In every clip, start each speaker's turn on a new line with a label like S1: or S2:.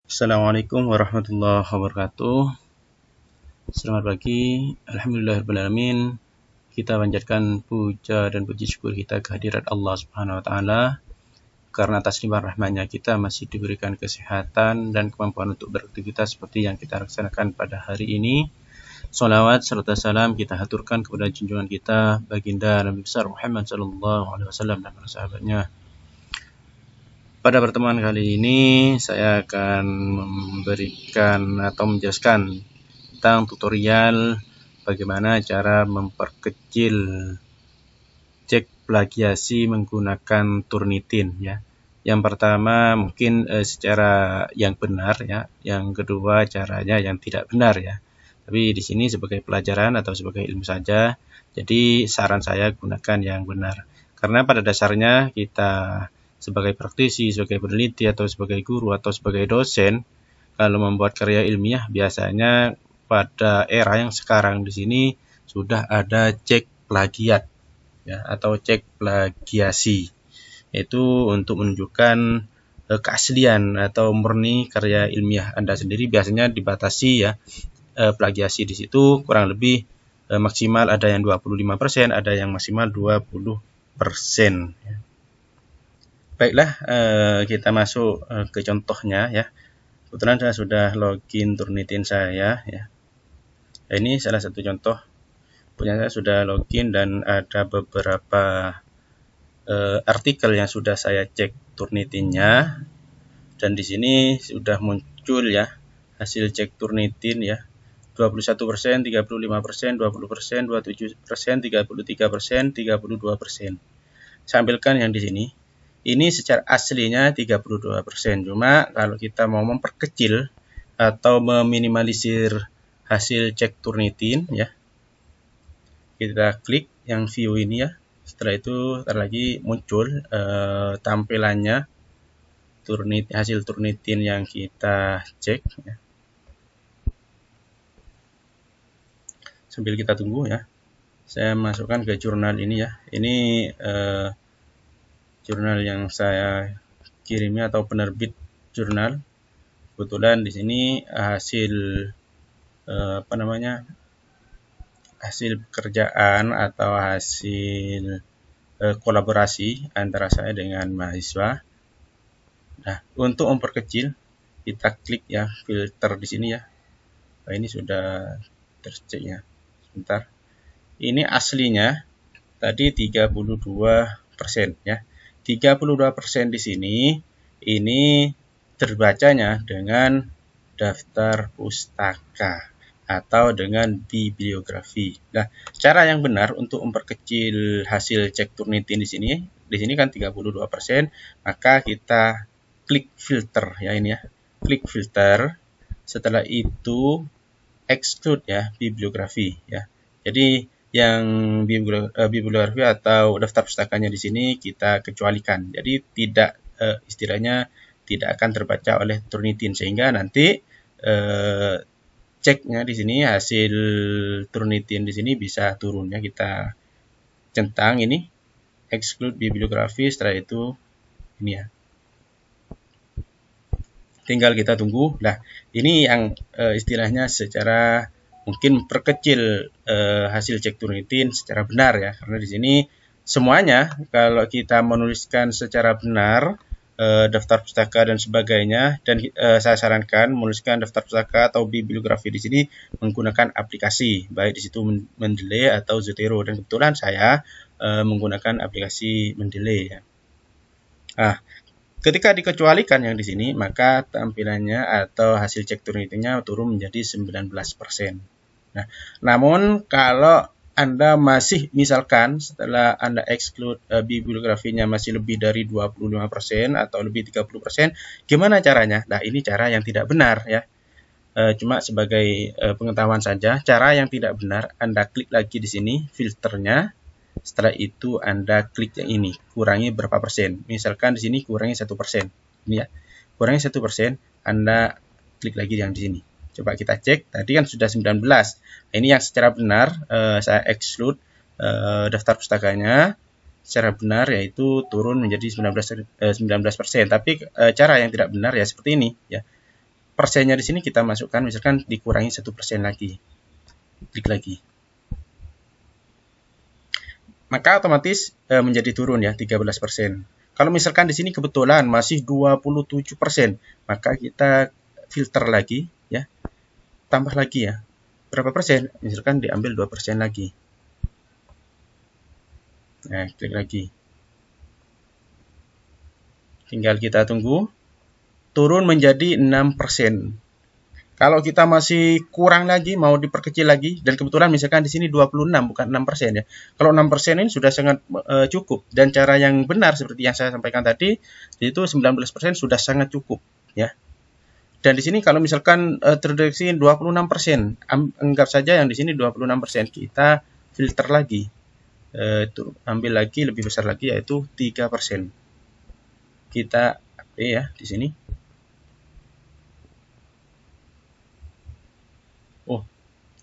S1: Assalamualaikum warahmatullahi wabarakatuh. Selamat pagi. Alhamdulillahirrahmanirrahim. Kita panjatkan puja dan puji syukur kita kehadirat Allah Subhanahu wa taala karena atas limpah rahmat-Nya kita masih diberikan kesehatan dan kemampuan untuk beraktivitas seperti yang kita laksanakan pada hari ini. Salawat serta salam kita haturkan kepada junjungan kita baginda Nabi besar Muhammad sallallahu alaihi wasallam dan para sahabatnya. Pada pertemuan kali ini saya akan memberikan atau menjelaskan tentang tutorial bagaimana cara memperkecil cek plagiasi menggunakan Turnitin ya. Yang pertama mungkin secara yang benar ya, yang kedua caranya yang tidak benar ya. Tapi di sini sebagai pelajaran atau sebagai ilmu saja. Jadi saran saya gunakan yang benar. Karena pada dasarnya kita sebagai praktisi, sebagai peneliti, atau sebagai guru, atau sebagai dosen, kalau membuat karya ilmiah biasanya pada era yang sekarang di sini sudah ada cek plagiat ya, atau cek plagiasi. Itu untuk menunjukkan keaslian atau murni karya ilmiah Anda sendiri. Biasanya dibatasi ya, plagiasi di situ kurang lebih maksimal ada yang 25%, ada yang maksimal 20% ya. Baiklah, kita masuk ke contohnya ya. Kebetulan saya sudah login Turnitin saya ya. Ini salah satu contoh. Punya saya sudah login dan ada beberapa artikel yang sudah saya cek Turnitinnya. Dan di sini sudah muncul ya hasil cek Turnitin ya. 21%, 35%, 20%, 27%, 33%, 32%. Saya ambilkan yang di sini. Ini secara aslinya 32%. Cuma kalau kita mau memperkecil atau meminimalisir hasil cek Turnitin ya, kita klik yang view ini ya. Setelah itu lagi muncul tampilannya hasil Turnitin yang kita cek ya. Sambil kita tunggu ya, saya masukkan ke jurnal ini ya. Ini jurnal yang saya kirimnya atau penerbit jurnal. Kebetulan di sini hasil hasil pekerjaan atau hasil kolaborasi antara saya dengan mahasiswa. Nah, untuk memperkecil kita klik ya filter di sini ya. Nah, ini sudah tercek ya. Sebentar. Ini aslinya tadi 32% ya. 32% di sini ini terbacanya dengan daftar pustaka atau dengan bibliografi. Nah, cara yang benar untuk memperkecil hasil cek Turnitin di sini kan 32%, maka kita klik filter ya ini ya. Klik filter. Setelah itu exclude ya bibliografi ya. Jadi yang bibliografi atau daftar pustakanya di sini kita kecualikan. Jadi tidak istilahnya tidak akan terbaca oleh Turnitin sehingga nanti ceknya di sini hasil Turnitin di sini bisa turun ya. Kita centang ini exclude bibliografi, setelah itu ini ya. Tinggal kita tunggu. Nah, ini yang istilahnya secara mungkin perkecil hasil cek Turnitin secara benar ya, karena di sini semuanya kalau kita menuliskan secara benar daftar pustaka dan sebagainya, dan saya sarankan menuliskan daftar pustaka atau bibliografi di sini menggunakan aplikasi, baik di situ Mendeley atau Zotero, dan kebetulan saya menggunakan aplikasi Mendeley ya. Nah, ketika dikecualikan yang di sini, maka tampilannya atau hasil cek Turnitinnya turun menjadi 19%. Nah, namun kalau Anda masih misalkan setelah Anda exclude bibliografinya masih lebih dari 25% atau lebih 30%, gimana caranya? Nah, ini cara yang tidak benar ya. Cuma sebagai pengetahuan saja, cara yang tidak benar, Anda klik lagi di sini filternya. Setelah itu Anda klik yang ini, kurangi berapa persen. Misalkan di sini kurangi 1%. Ini ya. Kurangi 1%, Anda klik lagi yang di sini. Coba kita cek, tadi kan sudah 19. Nah, ini yang secara benar saya exclude daftar pustakanya. Secara benar yaitu turun menjadi 19%. Tapi cara yang tidak benar ya seperti ini ya. persennya di sini kita masukkan, misalkan dikurangi 1% lagi, klik lagi, maka otomatis menjadi turun ya 13%. Kalau misalkan di sini kebetulan masih 27%, maka kita filter lagi ya, tambah lagi ya, berapa persen, misalkan diambil 2% lagi. Nah, klik lagi, tinggal kita tunggu turun menjadi 6%. Kalau kita masih kurang lagi, mau diperkecil lagi, dan kebetulan misalkan di sini 26 bukan 6% ya. Kalau 6% ini sudah sangat cukup, dan cara yang benar seperti yang saya sampaikan tadi, itu 19% sudah sangat cukup ya. Dan di sini kalau misalkan terdeteksi 26%, anggap saja yang di sini 26%, kita filter lagi, ambil lagi lebih besar lagi, yaitu 3%. Kita ya di sini. Oh,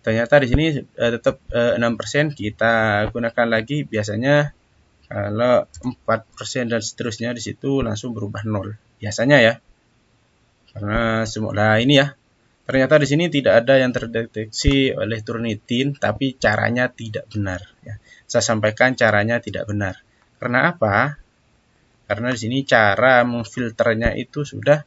S1: ternyata di sini tetap 6%, kita gunakan lagi. Biasanya kalau 4% dan seterusnya di situ langsung berubah 0 biasanya ya. Karena semula ini ya. Ternyata di sini tidak ada yang terdeteksi oleh Turnitin, tapi caranya tidak benar ya. Saya sampaikan caranya tidak benar. Karena apa? Karena di sini cara memfilternya itu sudah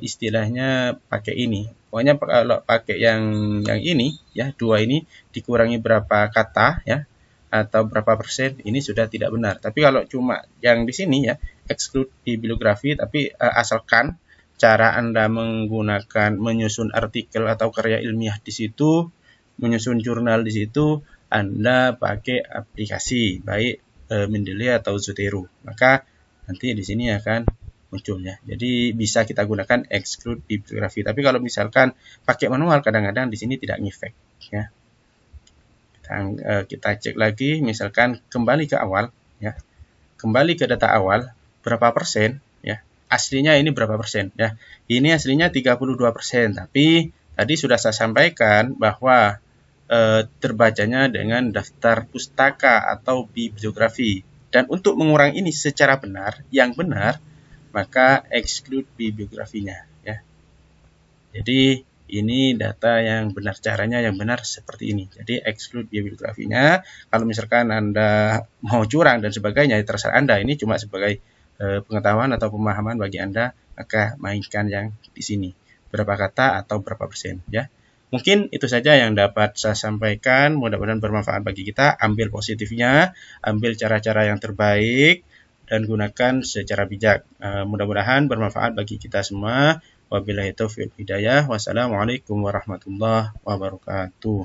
S1: istilahnya pakai ini. Pokoknya kalau pakai yang ini ya, 2 ini dikurangi berapa kata ya, atau berapa persen, ini sudah tidak benar. Tapi kalau cuma yang di sini ya, exclude bibliografi, tapi asalkan cara Anda menggunakan menyusun artikel atau karya ilmiah di situ, menyusun jurnal di situ, Anda pakai aplikasi baik Mendeley atau Zotero, maka nanti di sini akan muncul ya. Jadi bisa kita gunakan exclude bibliografi. Tapi kalau misalkan pakai manual, kadang-kadang di sini tidak ngefek ya. Kita cek lagi, misalkan kembali ke awal ya. Kembali ke data awal, berapa persen ya. Aslinya ini berapa persen ya. Ini aslinya 32%, tapi tadi sudah saya sampaikan bahwa terbacanya dengan daftar pustaka atau bibliografi. Dan untuk mengurangi ini secara benar, yang benar, maka exclude bibliografinya ya. Jadi ini data yang benar, caranya yang benar seperti ini. Jadi exclude bibliografinya. Kalau misalkan Anda mau curang dan sebagainya, terserah Anda. Ini cuma sebagai pengetahuan atau pemahaman bagi Anda, maka mainkan yang di sini. Berapa kata atau berapa persen ya. Mungkin itu saja yang dapat saya sampaikan. Mudah-mudahan bermanfaat bagi kita. Ambil positifnya, ambil cara-cara yang terbaik, dan gunakan secara bijak. Mudah-mudahan bermanfaat bagi kita semua. Wabillahi taufiq hidayah. Wassalamualaikum warahmatullahi wabarakatuh.